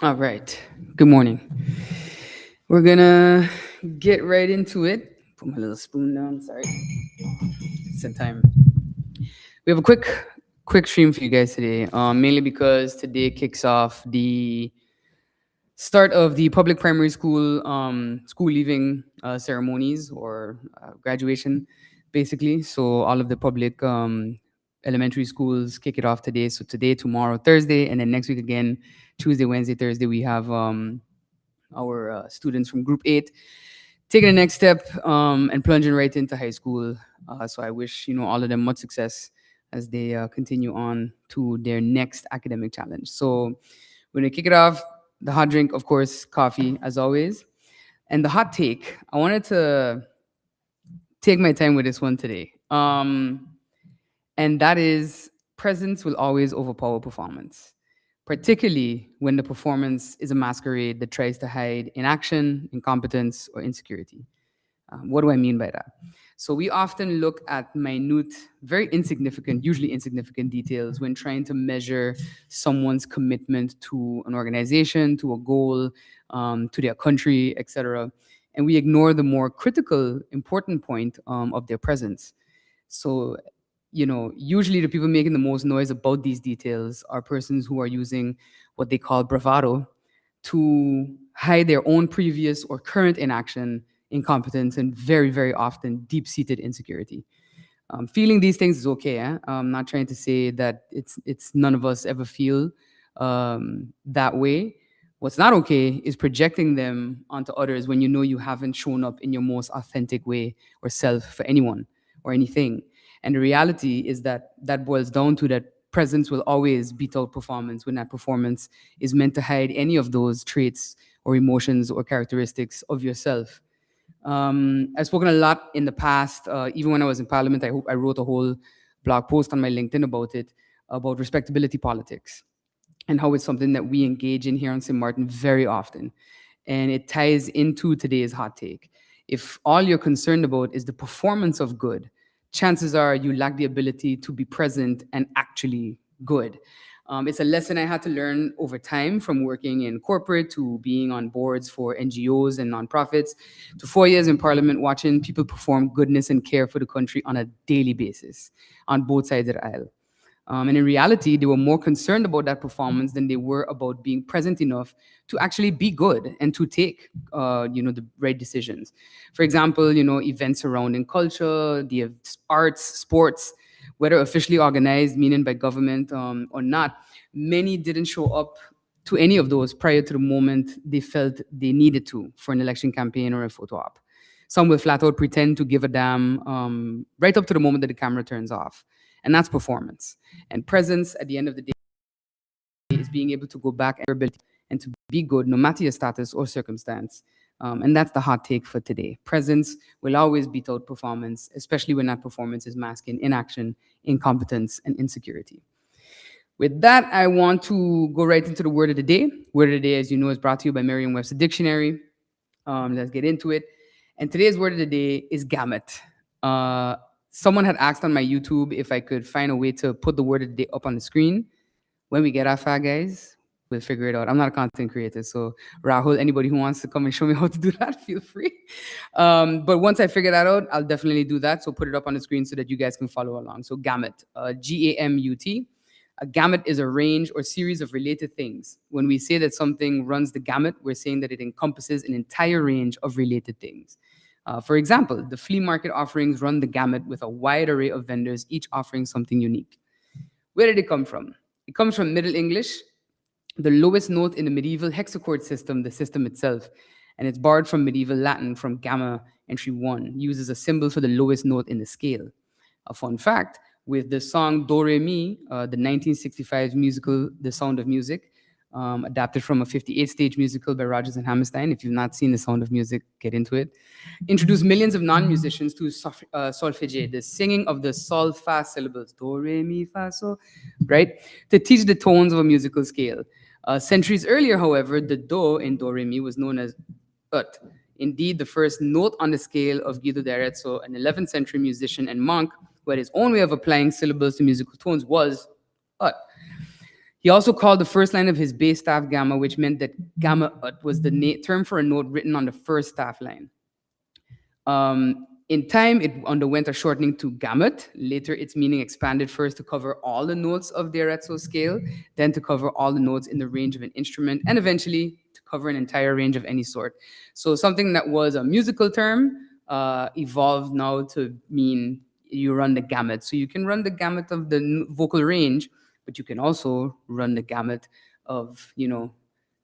All right. Good morning. We're gonna get right into it. Put my little spoon down. Sorry. It's the time. We have a quick stream for you guys today. Mainly because today kicks off the start of the public primary school school leaving ceremonies or graduation, basically. So all of the public elementary schools kick it off today. So today, tomorrow, Thursday, and then next week again, Tuesday, Wednesday, Thursday, we have our students from Group 8 taking the next step and plunging right into high school. So I wish all of them much success as they continue on to their next academic challenge. So we're gonna kick it off. The hot drink, of course, coffee as always, and the hot take. I wanted to take my time with this one today, and that is presence will always overpower performance, particularly when the performance is a masquerade that tries to hide inaction, incompetence, or insecurity. What do I mean by that? So we often look at minute, very insignificant, usually insignificant details when trying to measure someone's commitment to an organization, to a goal, to their country, etc. And we ignore the more critical, important point of their presence. So, usually the people making the most noise about these details are persons who are using what they call bravado to hide their own previous or current inaction, incompetence, and very, very often deep seated insecurity. Feeling these things is okay. I'm not trying to say that it's none of us ever feel that way. What's not okay is projecting them onto others when you know you haven't shown up in your most authentic way or self for anyone or anything. And the reality is that that boils down to that presence will always beat out performance when that performance is meant to hide any of those traits or emotions or characteristics of yourself. I've spoken a lot in the past. Even when I was in Parliament, I wrote a whole blog post on my LinkedIn about it, about respectability politics and how it's something that we engage in here on St. Martin very often. And it ties into today's hot take. If all you're concerned about is the performance of good, chances are you lack the ability to be present and actually good. It's a lesson I had to learn over time, from working in corporate to being on boards for NGOs and nonprofits to 4 years in Parliament watching people perform goodness and care for the country on a daily basis on both sides of the aisle. And in reality, they were more concerned about that performance than they were about being present enough to actually be good and to take, the right decisions. For example, events surrounding culture, the arts, sports, whether officially organized, meaning by government or not, many didn't show up to any of those prior to the moment they felt they needed to for an election campaign or a photo op. Some will flat out pretend to give a damn right up to the moment that the camera turns off. And that's performance. And presence at the end of the day is being able to go back and to be good no matter your status or circumstance. And that's the hot take for today. Presence will always beat out performance, especially when that performance is masking inaction, incompetence, and insecurity. With that, I want to go right into the word of the day. Word of the day, as you know, is brought to you by Merriam-Webster Dictionary. Let's get into it. And today's word of the day is gamut. Someone had asked on my YouTube if I could find a way to put the word of the day up on the screen. When we get our fat guys, we'll figure it out. I'm not a content creator, so Rahul, anybody who wants to come and show me how to do that, feel free. But once I figure that out, I'll definitely do that. So put it up on the screen so that you guys can follow along. So gamut, Gamut. A gamut is a range or series of related things. When we say that something runs the gamut, we're saying that it encompasses an entire range of related things. For example, the flea market offerings run the gamut with a wide array of vendors, each offering something unique. Where did it come from? It comes from Middle English, the lowest note in the medieval hexachord system, the system itself. And it's borrowed from medieval Latin from gamma entry 1, uses a symbol for the lowest note in the scale. A fun fact, with the song Do Re Mi, the 1965 musical The Sound of Music, adapted from a 58-stage musical by Rodgers and Hammerstein. If you've not seen The Sound of Music, get into it. Introduced millions of non-musicians to solfege, the singing of the sol-fa syllables, do, re, mi, fa, so, right? To teach the tones of a musical scale. Centuries earlier, however, the do in do, re, mi was known as ut. Indeed, the first note on the scale of Guido d'Arezzo, an 11th century musician and monk who had his own way of applying syllables to musical tones, was ut. He also called the first line of his bass staff gamma, which meant that gamma ut was the term for a note written on the first staff line. In time, it underwent a shortening to gamut. Later, its meaning expanded first to cover all the notes of the Arezzo scale, then to cover all the notes in the range of an instrument, and eventually to cover an entire range of any sort. So something that was a musical term evolved now to mean you run the gamut. So you can run the gamut of the vocal range, but you can also run the gamut of,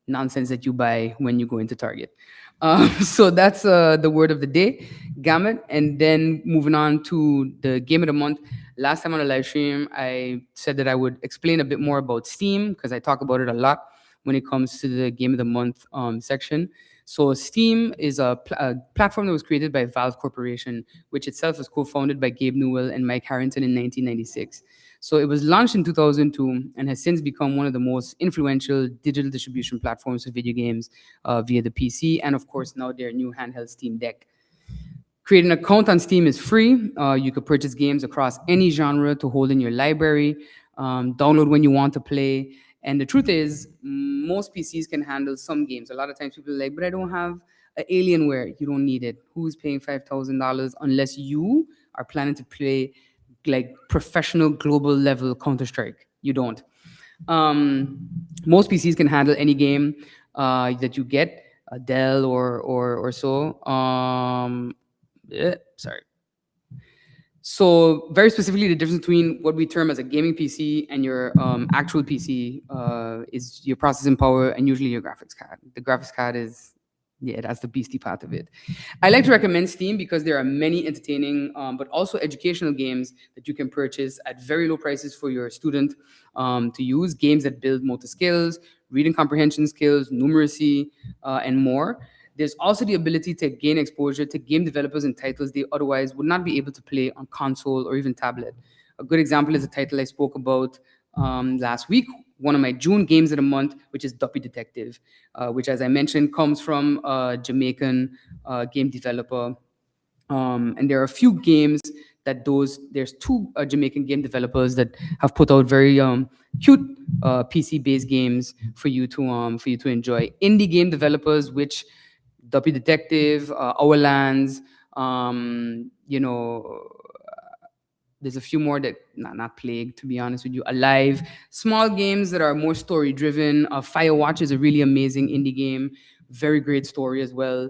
nonsense that you buy when you go into Target. So that's the word of the day, gamut. And then moving on to the game of the month. Last time on the live stream, I said that I would explain a bit more about Steam because I talk about it a lot when it comes to the game of the month section. So Steam is a platform that was created by Valve Corporation, which itself was co-founded by Gabe Newell and Mike Harrington in 1996. So it was launched in 2002 and has since become one of the most influential digital distribution platforms for video games via the PC and, of course, now their new handheld Steam Deck. Creating an account on Steam is free. You could purchase games across any genre to hold in your library, download when you want to play. And the truth is, most PCs can handle some games. A lot of times people are like, but I don't have Alienware. You don't need it. Who's paying $5,000 unless you are planning to play like professional global level Counter-Strike? You don't. Most PCs can handle any game that you get, Dell or so. Sorry. So very specifically, the difference between what we term as a gaming PC and your actual PC is your processing power and usually your graphics card. The graphics card is, that's the beastie part of it. I like to recommend Steam because there are many entertaining but also educational games that you can purchase at very low prices for your student to use. Games that build motor skills, reading comprehension skills, numeracy, and more. There's also the ability to gain exposure to game developers and titles they otherwise would not be able to play on console or even tablet. A good example is a title I spoke about last week, one of my June games of the month, which is Duppy Detective, which, as I mentioned, comes from a Jamaican game developer. And there are a few games that there's two Jamaican game developers that have put out very cute PC-based games for you to enjoy. Indie game developers, which Duppy Detective, Our Lands, there's a few more that not Plague, to be honest with you. Alive, small games that are more story driven. Firewatch is a really amazing indie game, very great story as well.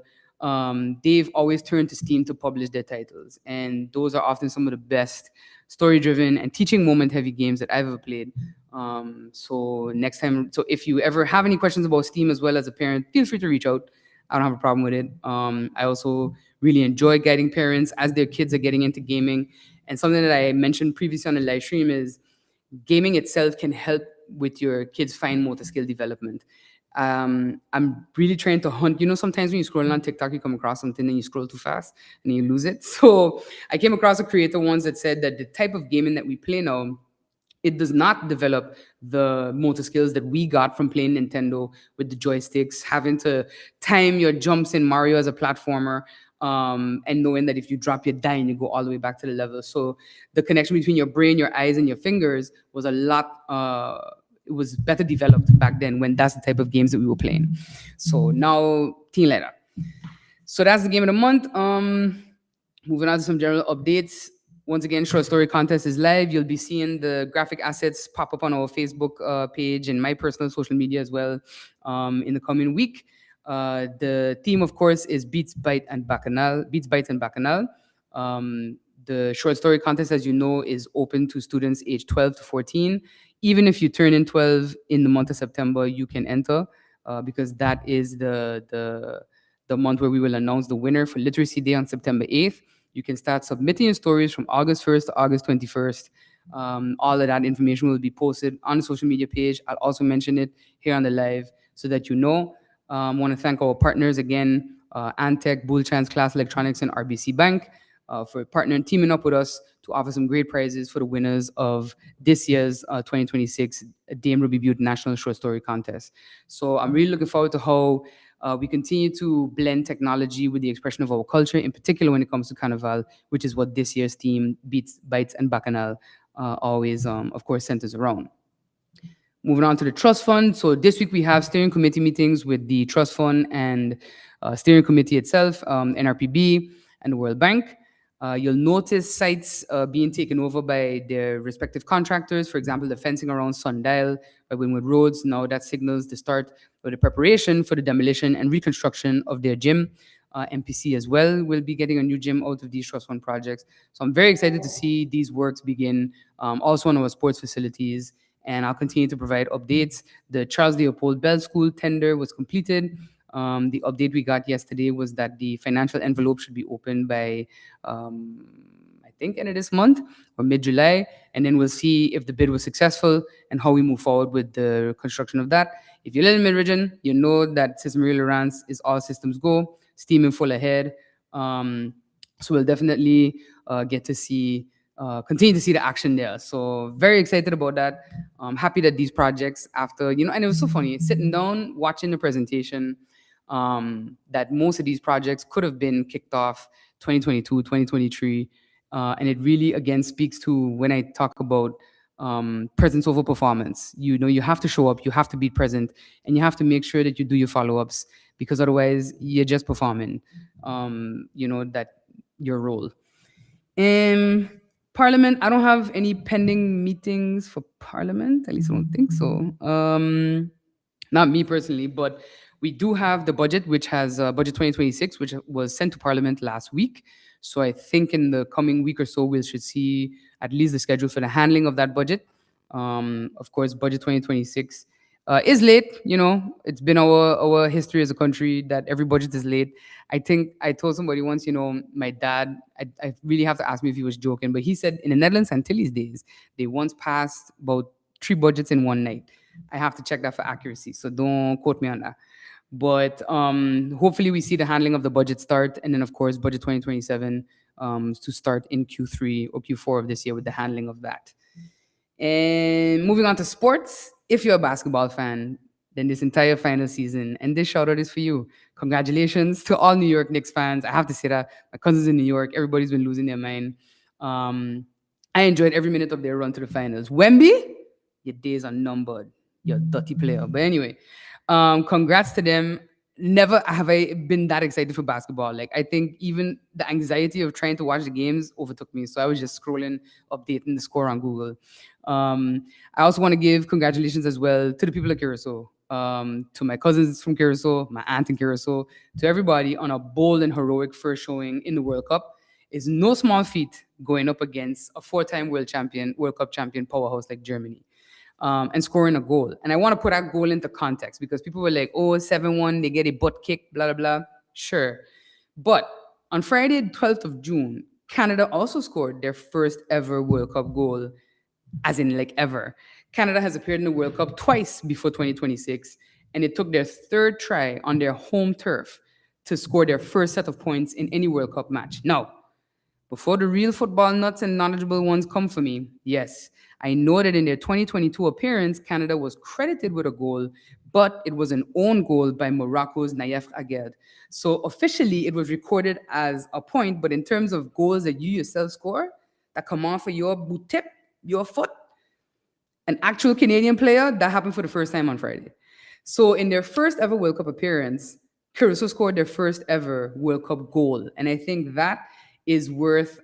They've always turned to Steam to publish their titles, and those are often some of the best story driven and teaching moment heavy games that I've ever played. So next time, so if you ever have any questions about Steam as well as a parent, feel free to reach out. I don't have a problem with it. I also really enjoy guiding parents as their kids are getting into gaming. And something that I mentioned previously on the live stream is gaming itself can help with your kids' fine motor skill development. I'm really trying to hunt. Sometimes when you scroll on TikTok, you come across something and you scroll too fast and you lose it. So I came across a creator once that said that the type of gaming that we play now, it does not develop the motor skills that we got from playing Nintendo with the joysticks, having to time your jumps in Mario as a platformer, and knowing that if you drop, you die and you go all the way back to the level. So the connection between your brain, your eyes, and your fingers was a lot, it was better developed back then when that's the type of games that we were playing. So now, Teen Letter. So that's the game of the month. Moving on to some general updates. Once again, short story contest is live. You'll be seeing the graphic assets pop up on our Facebook page and my personal social media as well in the coming week. The theme, of course, is Beats, Bytes, and Bacchanal. The short story contest, as you know, is open to students aged 12 to 14. Even if you turn in 12 in the month of September, you can enter because that is the month where we will announce the winner for Literacy Day on September 8th. You can start submitting your stories from August 1st to August 21st. All of that information will be posted on the social media page. I'll also mention it here on the live so that you know. I want to thank our partners again, Antec, Bull Chance, Class Electronics, and RBC Bank for partnering, teaming up with us to offer some great prizes for the winners of this year's 2026 Dame Ruby Butte National Short Story Contest. So I'm really looking forward to how we continue to blend technology with the expression of our culture, in particular when it comes to Carnival, which is what this year's theme, Beats, Bytes, and Bacchanal, always, of course, centers around. Moving on to the trust fund. So this week we have steering committee meetings with the trust fund and steering committee itself, NRPB and the World Bank. You'll notice sites being taken over by their respective contractors. For example, the fencing around Sundial by Winwood Roads. Now that signals the start of the preparation for the demolition and reconstruction of their gym. MPC as well will be getting a new gym out of these trust fund projects. So I'm very excited to see these works begin. Also on our sports facilities, and I'll continue to provide updates. The Charles Leopold Bell School tender was completed. The update we got yesterday was that the financial envelope should be opened by, I think, end of this month or mid-July, and then we'll see if the bid was successful and how we move forward with the construction of that. If you live in mid-region, you know that Sister Marie Lawrence is all systems go, steaming full ahead. So we'll definitely get to see, continue to see the action there. So very excited about that. Happy that these projects after, and it was so funny, sitting down, watching the presentation, that most of these projects could have been kicked off 2022, 2023. And it really, again, speaks to when I talk about presence over performance. You have to show up, you have to be present, and you have to make sure that you do your follow-ups, because otherwise you're just performing, that your role. Parliament, I don't have any pending meetings for Parliament. At least I don't think so. Not me personally, but we do have the budget, which has Budget 2026, which was sent to Parliament last week. So I think in the coming week or so, we should see at least the schedule for the handling of that budget. Of course, Budget 2026 is late. It's been our history as a country that every budget is late. I think I told somebody once, my dad, I really have to ask me if he was joking, but he said in the Netherlands Antilles days, they once passed about 3 budgets in one night. I have to check that for accuracy, so don't quote me on that. But hopefully we see the handling of the budget start, and then of course Budget 2027 to start in Q3 or Q4 of this year with the handling of that. And moving on to sports, if you're a basketball fan, then this entire final season, and this shout out is for you. Congratulations to all New York Knicks fans. I have to say that my cousins in New York, everybody's been losing their mind. I enjoyed every minute of their run to the finals. Wemby, your days are numbered. You're a dirty player. But anyway, congrats to them. Never have I been that excited for basketball. Like, I think even the anxiety of trying to watch the games overtook me. So I was just scrolling, updating the score on Google. I also want to give congratulations as well to the people of Curacao, to my cousins from Curacao, my aunt in Curacao, to everybody on a bold and heroic first showing in the World Cup. It's no small feat going up against a 4-time World Cup champion powerhouse like Germany. And scoring a goal. And I want to put that goal into context, because people were like, oh, 7-1, they get a butt kick, blah, blah, blah. Sure. But on Friday, 12th of June, Canada also scored their first ever World Cup goal, as in like ever. Canada has appeared in the World Cup twice before 2026, and it took their 3rd try on their home turf to score their first set of points in any World Cup match. Now, before the real football nuts and knowledgeable ones come for me, yes, I know that in their 2022 appearance, Canada was credited with a goal, but it was an own goal by Morocco's Naïef Aguerd. So officially, it was recorded as a point, but in terms of goals that you yourself score, that come off of your boot tip, your foot, an actual Canadian player, that happened for the first time on Friday. So in their first ever World Cup appearance, Curacao scored their first ever World Cup goal. And I think that is worth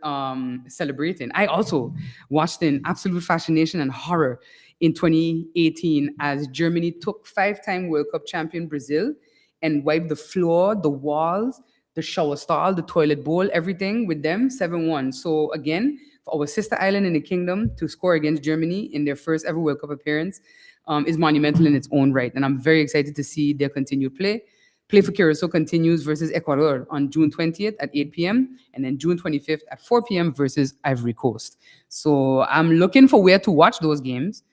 celebrating. I also watched in absolute fascination and horror in 2018 as Germany took 5-time World Cup champion Brazil and wiped the floor, the walls, the shower stall, the toilet bowl, everything with them, 7-1. So again, for our sister island in the kingdom to score against Germany in their first ever World Cup appearance is monumental in its own right. And I'm very excited to see their continued play. Play for Curacao continues versus Ecuador on June 20th at 8 p.m. and then June 25th at 4 p.m. versus Ivory Coast. So I'm looking for where to watch those games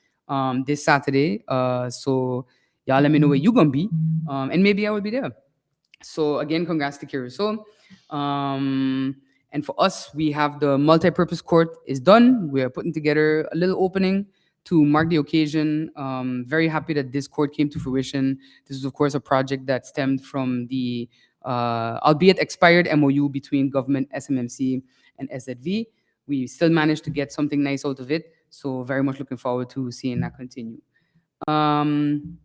this Saturday. So y'all let me know where you're going to be, and maybe I will be there. So again, congrats to Curacao. And for us, we have the multi-purpose court is done. We are putting together a little opening to mark the occasion. Very happy that this court came to fruition. This is, of course, a project that stemmed from the, albeit expired MOU between government, SMMC, and SZV. We still managed to get something nice out of it. So very much looking forward to seeing that continue. And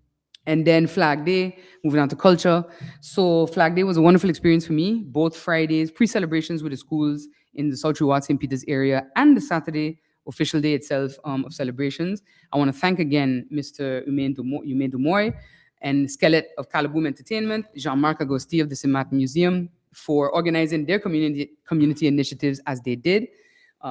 then Flag Day, moving on to culture. So Flag Day was a wonderful experience for me. Both Fridays, pre-celebrations with the schools in the South Watts St. Peter's area, and the Saturday official day itself of celebrations. I want to thank again Mr. Umain Dumoy and Skelet of Calaboom Entertainment, Jean-Marc Agosti of the St. Martin Museum for organizing their community initiatives as they did,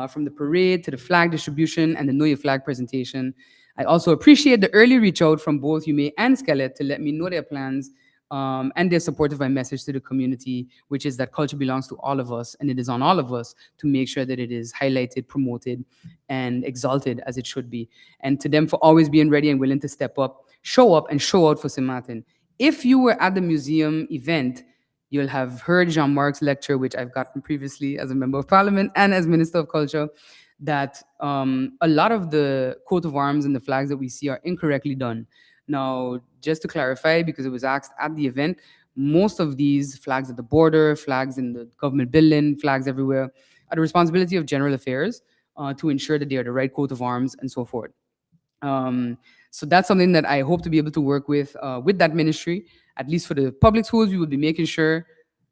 from the parade to the flag distribution and the Know Your Flag presentation. I also appreciate the early reach out from both Yume and Skelet to let me know their plans, and their support of my message to the community, which is that culture belongs to all of us, and it is on all of us to make sure that it is highlighted, promoted, and exalted as it should be. And to them for always being ready and willing to step up, and show out for St. Martin. If you were at the museum event, you'll have heard Jean-Marc's lecture, which I've gotten previously as a member of parliament and as Minister of Culture, that a lot of the coat of arms and the flags that we see are incorrectly done. Now, just to clarify, because it was asked at the event, most of these flags at the border, flags in the government building, flags everywhere, are the responsibility of general affairs to ensure that they are the right coat of arms and so forth. So that's something that I hope to be able to work with that ministry. At least for the public schools, we will be making sure,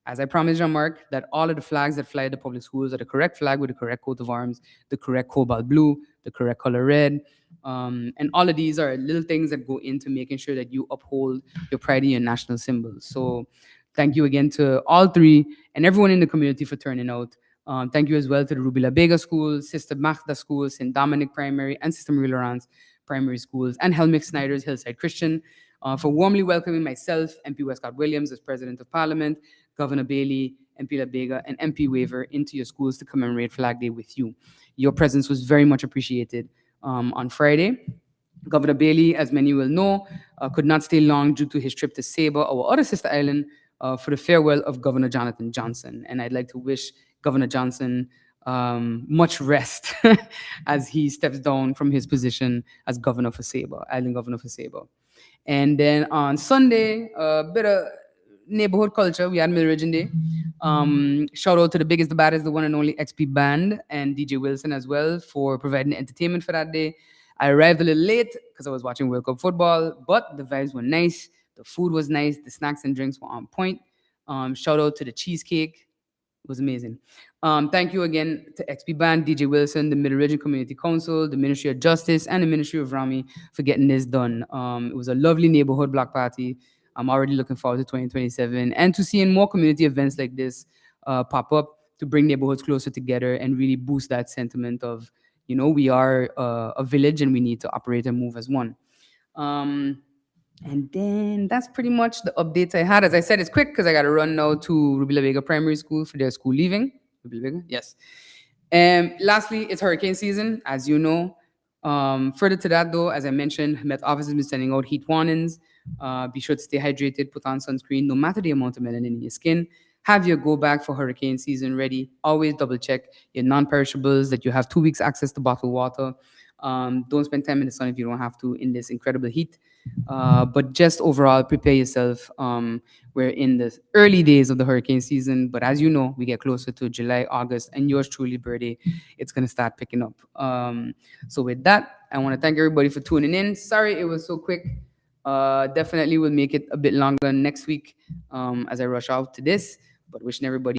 as I promised Jean-Marc, that all of the flags that fly at the public schools are the correct flag with the correct coat of arms, the correct cobalt blue, the correct color red. And all of these are little things that go into making sure that you uphold your pride and your national symbols. So thank you again to all three and everyone in the community for turning out. Thank you as well to the Ruby La Vega School, Sister Magda School, St. Dominic Primary, and Sister Marie Laurence Primary Schools, and Helmick Snyder's Hillside Christian, for warmly welcoming myself, MP Westcott Williams, as President of Parliament, Governor Bailey, MP La Vega, and MP Waver into your schools to commemorate Flag Day with you. Your presence was very much appreciated on Friday. Governor Bailey, as many will know, could not stay long due to his trip to Saba, our other sister island, for the farewell of Governor Jonathan Johnson. And I'd like to wish Governor Johnson much rest as he steps down from his position as governor for Saba, island governor for Saba. And then on Sunday, a bit of neighborhood culture. We had Middle Region Day. Shout out to the biggest, the baddest, the one and only XP Band and DJ Wilson as well for providing entertainment for that day. I arrived a little late because I was watching World Cup football, but the vibes were nice. The food was nice. The snacks and drinks were on point. Shout out to the cheesecake. It was amazing. Thank you again to XP Band, DJ Wilson, the Middle Region Community Council, the Ministry of Justice, and the Ministry of Rami for getting this done. It was a lovely neighborhood block party. I'm already looking forward to 2027 and to seeing more community events like this pop up to bring neighborhoods closer together and really boost that sentiment of, we are a village and we need to operate and move as one. And then that's pretty much the updates I had. As I said, it's quick because I got to run now to Ruby La Vega Primary School for their school leaving. Ruby La Vega? Yes. And lastly, it's hurricane season, as you know. Further to that, though, as I mentioned, Met Office has been sending out heat warnings. Be sure to stay hydrated, put on sunscreen, no matter the amount of melanin in your skin. Have your go bag for hurricane season ready. Always double check your non-perishables, that you have 2 weeks access to bottled water. Don't spend time in the sun if you don't have to in this incredible heat. But just overall, prepare yourself. We're in the early days of the hurricane season, but as you know, we get closer to July, August, and yours truly, birthday, it's going to start picking up. So with that, I want to thank everybody for tuning in. Sorry it was so quick. Definitely will make it a bit longer next week as I rush out to this, but wishing everybody